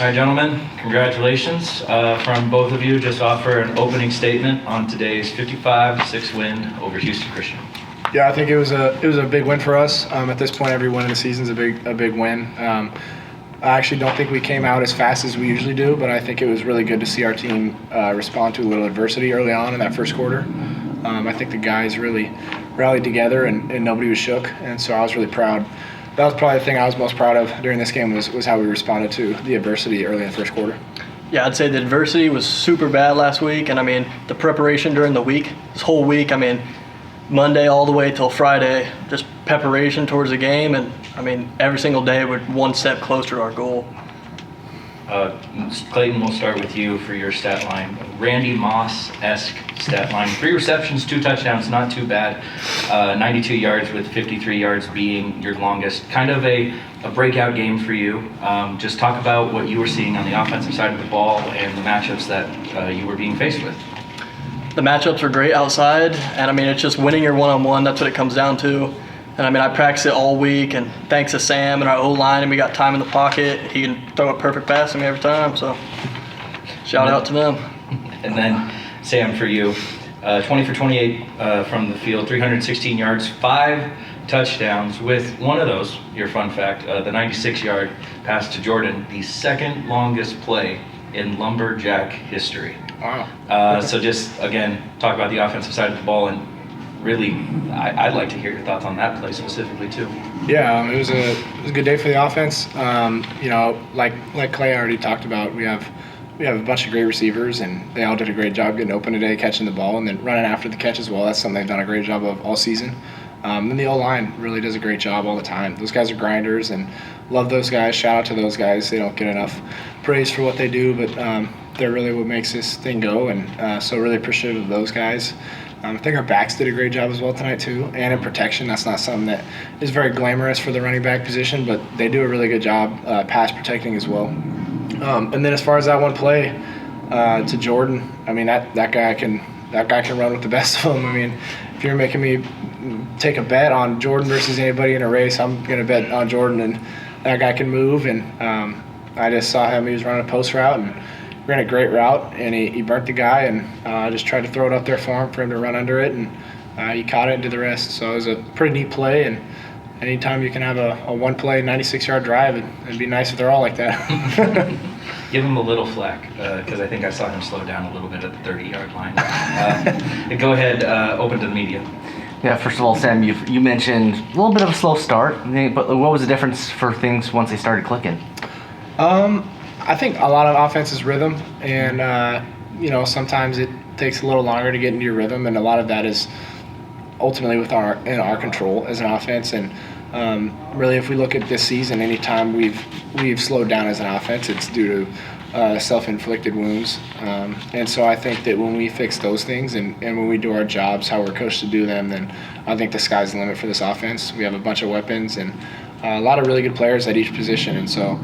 All right, gentlemen, congratulations. From both of you, just offer an opening statement on today's 55-6 win over Houston Christian. Yeah, I think it was a big win for us. At this point, every win in the season is a big win. I actually don't think we came out as fast as we usually do, but I think it was really good to see our team respond to a little adversity early on in that first quarter. I think the guys really rallied together and nobody was shook, and so I was really proud. That was probably the thing I was most proud of during this game was how we responded to the adversity early in the first quarter. Yeah, I'd say the adversity was super bad last week, and the preparation during the week, this whole week, Monday all the way till Friday, just preparation towards the game, and every single day we're one step closer to our goal. Clayton, we'll start with you for your stat line. Randy Moss-esque stat line. 3 receptions, 2 touchdowns, not too bad. 92 yards with 53 yards being your longest. Kind of a breakout game for you. Just talk about what you were seeing on the offensive side of the ball and the matchups that you were being faced with. The matchups were great outside, and it's just winning your one-on-one. That's what it comes down to. And I practiced it all week, and thanks to Sam and our O-line, and we got time in the pocket. He can throw a perfect pass to me every time, so shout out to them. And then, Sam, for you, 20 for 28 from the field, 316 yards, 5 touchdowns, with one of those, your fun fact, the 96-yard pass to Jordan, the second longest play in Lumberjack history. Wow. So just, again, talk about the offensive side of the ball, and really, I'd like to hear your thoughts on that play specifically too. Yeah, it was a good day for the offense. Like Clay already talked about, we have a bunch of great receivers, and they all did a great job getting open today, catching the ball, and then running after the catch as well. That's something they've done a great job of all season. And the O-line really does a great job all the time. Those guys are grinders, and love those guys. Shout out to those guys. They don't get enough praise for what they do, but they're really what makes this thing go, and so really appreciative of those guys. I think our backs did a great job as well tonight too, and in protection. That's not something that is very glamorous for the running back position, but they do a really good job pass protecting as well. And then as far as that one play to Jordan, that guy can run with the best of them. If you're making me take a bet on Jordan versus anybody in a race, I'm gonna bet on Jordan, and that guy can move. And I just saw him; he was running a post route and ran a great route, and he burnt the guy, and I just tried to throw it up there for him to run under it, and he caught it and did the rest. So it was a pretty neat play, and anytime you can have a one-play 96-yard drive, it'd be nice if they're all like that. Give him a little flack, because I think I saw him slow down a little bit at the 30-yard line. Go ahead, open to the media. Yeah, first of all, Sam, you mentioned a little bit of a slow start, but what was the difference for things once they started clicking? I think a lot of offense is rhythm, and sometimes it takes a little longer to get into your rhythm, and a lot of that is ultimately in our control as an offense. And really, if we look at this season, anytime we've slowed down as an offense, it's due to self-inflicted wounds. And so I think that when we fix those things and when we do our jobs how we're coached to do them, then I think the sky's the limit for this offense. We have a bunch of weapons and a lot of really good players at each position, and so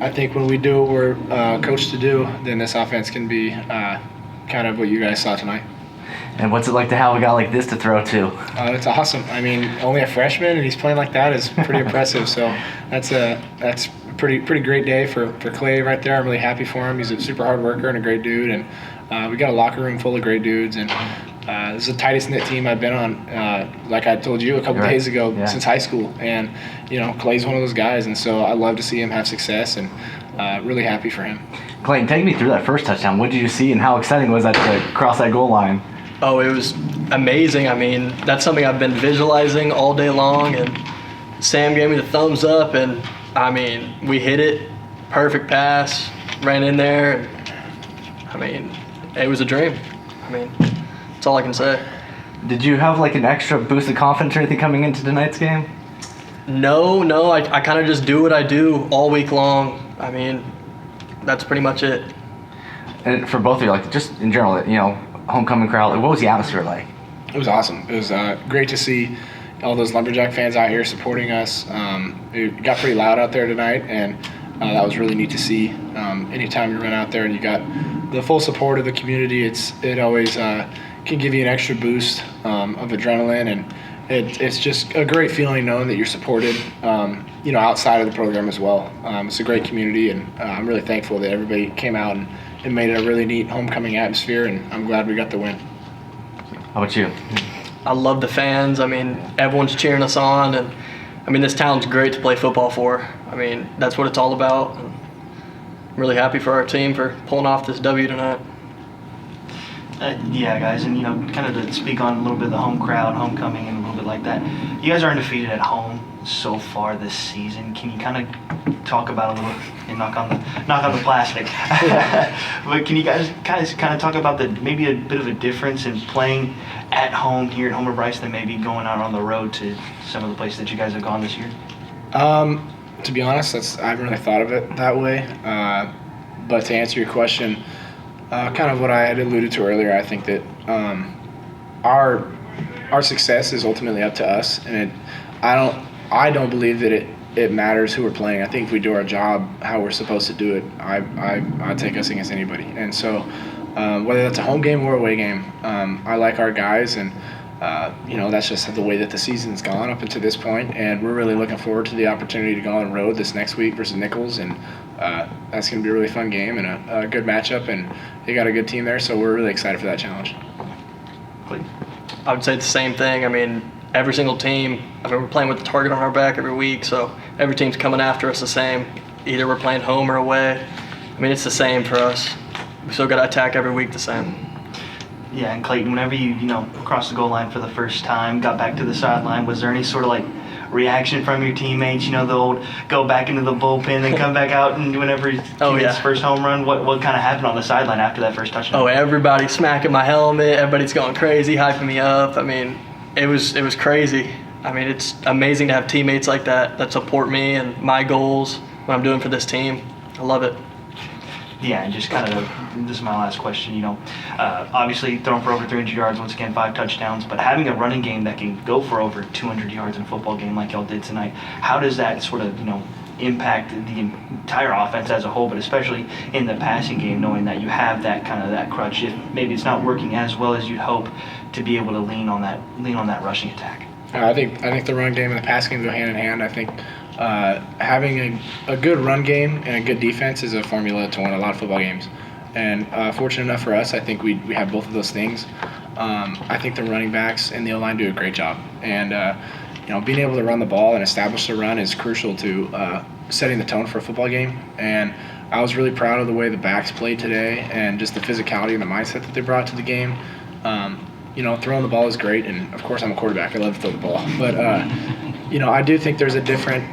I think when we do what we're coached to do, then this offense can be kind of what you guys saw tonight. And what's it like to have a guy like this to throw to? It's awesome. Only a freshman, and he's playing like that is pretty impressive. So that's a pretty great day for Clay right there. I'm really happy for him. He's a super hard worker and a great dude, and we got a locker room full of great dudes, and this is the tightest knit team I've been on, like I told you a couple days ago, since high school. And Clay's one of those guys, and so I love to see him have success, and really happy for him. Clayton, take me through that first touchdown. What did you see, and how exciting was that to cross that goal line? Oh, it was amazing. That's something I've been visualizing all day long, and Sam gave me the thumbs up, and we hit it, perfect pass, ran in there, and it was a dream. That's all I can say. Did you have an extra boost of confidence or anything coming into tonight's game? No, I kind of just do what I do all week long. That's pretty much it. And for both of you, just in general, homecoming crowd, what was the atmosphere like? It was awesome. It was great to see all those Lumberjack fans out here supporting us. It got pretty loud out there tonight, and that was really neat to see. Anytime you run out there and you got the full support of the community, it always can give you an extra boost of adrenaline, it's just a great feeling knowing that you're supported, outside of the program as well. It's a great community, and I'm really thankful that everybody came out and made it a really neat homecoming atmosphere, and I'm glad we got the win. How about you? I love the fans. I mean, everyone's cheering us on, and I mean, this town's great to play football for. I mean, that's what it's all about. And I'm really happy for our team for pulling off this W tonight. Yeah, guys, and kind of to speak on a little bit of the home crowd, homecoming, and a little bit like that. You guys are undefeated at home so far this season. Can you kind of talk about a little and knock on the plastic? But can you guys kind of talk about maybe a bit of a difference in playing at home here at Homer Bryce than maybe going out on the road to some of the places that you guys have gone this year? To be honest, I haven't really thought of it that way. But to answer your question, kind of what I had alluded to earlier, I think that our success is ultimately up to us, and I don't believe that it matters who we're playing. I think if we do our job how we're supposed to do it, I take us against anybody. And so whether that's a home game or away game, I like our guys, and that's just the way that the season's gone up until this point, and we're really looking forward to the opportunity to go on the road this next week versus Nichols, and that's going to be a really fun game and a good matchup, and they got a good team there, so we're really excited for that challenge. I would say the same thing. I mean, every single team, we're playing with the target on our back every week, so every team's coming after us the same. Either we're playing home or away. I mean, it's the same for us. We still got to attack every week the same. Yeah, and Clayton, whenever you crossed the goal line for the first time, got back to the sideline, was there any sort of reaction from your teammates? The old go back into the bullpen and come back out, and whenever his first home run, what kind of happened on the sideline after that first touchdown? Oh, everybody smacking my helmet, everybody's going crazy, hyping me up. I mean, it was crazy. I mean, it's amazing to have teammates like that support me and my goals, what I'm doing for this team. I love it. Yeah, and just kind of, this is my last question, obviously thrown for over 300 yards, once again, 5 touchdowns, but having a running game that can go for over 200 yards in a football game like y'all did tonight, how does that sort of, impact the entire offense as a whole, but especially in the passing game, knowing that you have that crutch, if maybe it's not working as well as you'd hope, to be able to lean on that rushing attack? I think the run game and the pass game go hand in hand. I think having a good run game and a good defense is a formula to win a lot of football games. And fortunate enough for us, I think we have both of those things. I think the running backs and the O-line do a great job. And being able to run the ball and establish the run is crucial to setting the tone for a football game. And I was really proud of the way the backs played today and just the physicality and the mindset that they brought to the game. Throwing the ball is great, and of course I'm a quarterback. I love to throw the ball. But, I do think there's a different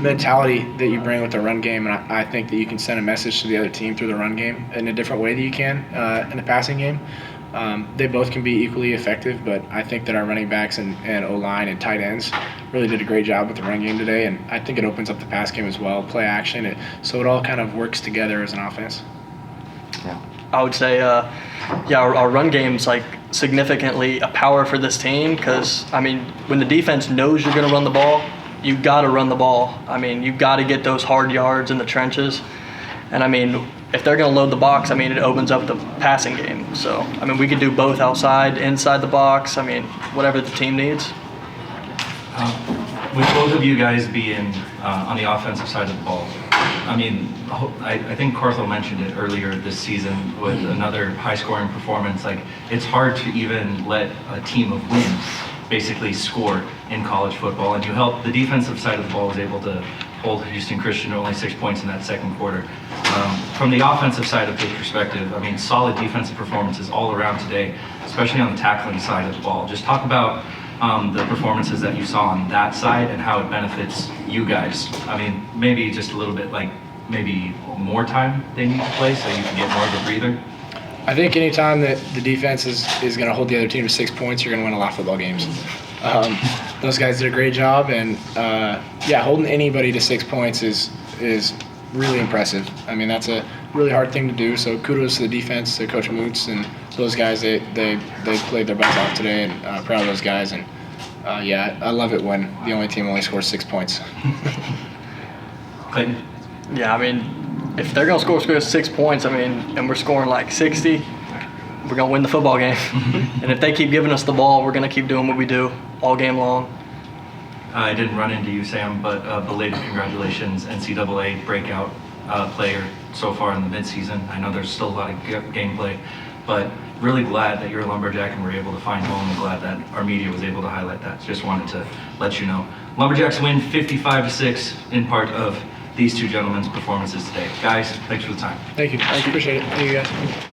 mentality that you bring with the run game, and I think that you can send a message to the other team through the run game in a different way that you can in the passing game. They both can be equally effective, but I think that our running backs and O-line and tight ends really did a great job with the run game today, and I think it opens up the pass game as well, play action, so it all kind of works together as an offense. Yeah. I would say, our run game's significantly a power for this team because, I mean, when the defense knows you're going to run the ball, you've got to run the ball. I mean, you've got to get those hard yards in the trenches. And, I mean, if they're going to load the box, I mean, it opens up the passing game. So, I mean, we could do both outside, inside the box. I mean, whatever the team needs. With both of you guys being on the offensive side of the ball, I mean, I think Carthel mentioned it earlier this season with another high-scoring performance. It's hard to even let a team of wins basically score in college football, and the defensive side of the ball was able to hold Houston Christian to only 6 points in that second quarter. From the offensive side of the perspective, I mean, solid defensive performances all around today, especially on the tackling side of the ball. Just talk about the performances that you saw on that side and how it benefits you guys. I mean, maybe just a little bit maybe more time they need to play so you can get more of a breather. I think anytime that the defense is going to hold the other team to 6 points, you're going to win a lot of football games. Those guys did a great job, and holding anybody to 6 points is really impressive. I mean, that's a really hard thing to do, so kudos to the defense, to Coach Moots, and those guys. They played their butts off today, and proud of those guys. And I love it when the only team only scores 6 points. Clayton? Yeah, I mean, if they're going to score 6 points, I mean, and we're scoring 60, we're going to win the football game. And if they keep giving us the ball, we're going to keep doing what we do all game long. I didn't run into you, Sam, but belated congratulations, NCAA breakout player so far in the midseason. I know there's still a lot of gameplay, but really glad that you're a Lumberjack and we're able to find home, and glad that our media was able to highlight that. Just wanted to let you know. Lumberjacks win 55-6 in part of these two gentlemen's performances today. Guys, thanks for the time. Thank you. Appreciate it. Thank you, guys.